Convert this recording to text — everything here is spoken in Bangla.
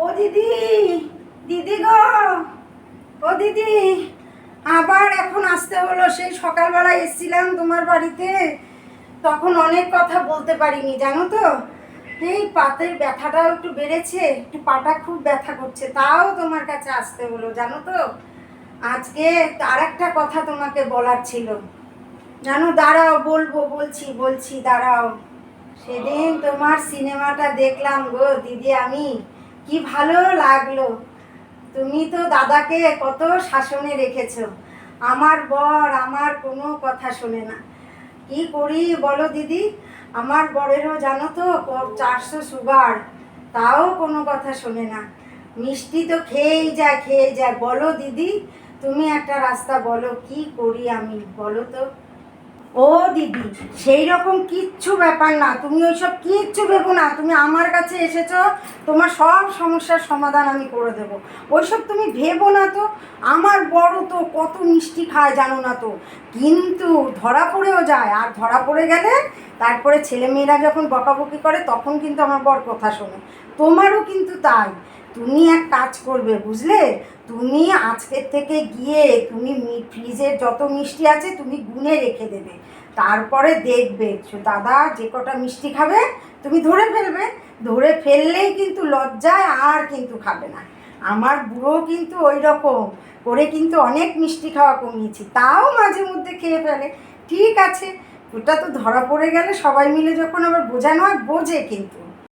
ও দিদি, দিদি গো, ও দিদি, আবার এখন আসতে হলো। সেই সকালবেলা এসেছিলাম তোমার বাড়িতে, তখন অনেক কথা বলতে পারিনি জানো তো। এই পাতের ব্যথাটাও একটু বেড়েছে, একটু পাটা খুব ব্যথা করছে, তাও তোমার কাছে আসতে হলো জানো তো। আজকে আর একটা কথা তোমাকে বলার ছিল জানো। দাঁড়াও, বলবো, বলছি বলছি দাঁড়াও। সেদিন তোমার সিনেমাটা দেখলাম গো দিদি, আমি কি ভালো লাগলো। তুমি তো দাদাকে কত শাসনে রেখেছো। আমার বর আমার কোনো কথা শোনে না। কি করি বলো দিদি। আমার বরেরও জানো তো 400 সুগার, তাও কোনো কথা শোনে না। মিষ্টি তো খেয়েই যায় খেয়েই যায়। বলো দিদি, তুমি একটা রাস্তা বলো, কি করি আমি বলো তো। ও দিদি, সেই রকম কিচ্ছু ব্যাপার না, তুমি ওইসব কিচ্ছু ভেবো না। তুমি আমার কাছে এসেছো, তোমার সব সমস্যার সমাধান আমি করে দেবো। ওইসব তুমি ভেবো না তো। আমার বড় তো কত মিষ্টি খায় জানো না তো, কিন্তু ধরা পড়েও যায়। আর ধরা পড়ে গেলে তারপরে ছেলেমেয়েরা যখন বকাবকি করে তখন কিন্তু আমার বর কথা শোনে। তোমারও কিন্তু তাই। তুমি এক কাজ করবে বুঝলে, তুমি আজকের থেকে গিয়ে তুমি ফ্রিজের যত মিষ্টি আছে তুমি গুনে রেখে দেবে। তারপরে দেখবে দাদা যে কটা মিষ্টি খাবে তুমি ধরে ফেলবে। ধরে ফেললেই কিন্তু লজ্জায় আর কিন্তু খাবে না। আমার বুড়ো কিন্তু ওই রকম করে কিন্তু অনেক মিষ্টি খাওয়া কমিয়েছি, তাও মাঝে মধ্যে খেয়ে ফেলে। ঠিক আছে, ওটা তো ধরা পড়ে গেলে সবাই মিলে যখন আবার বোঝানো হয় বোঝে কিন্তু।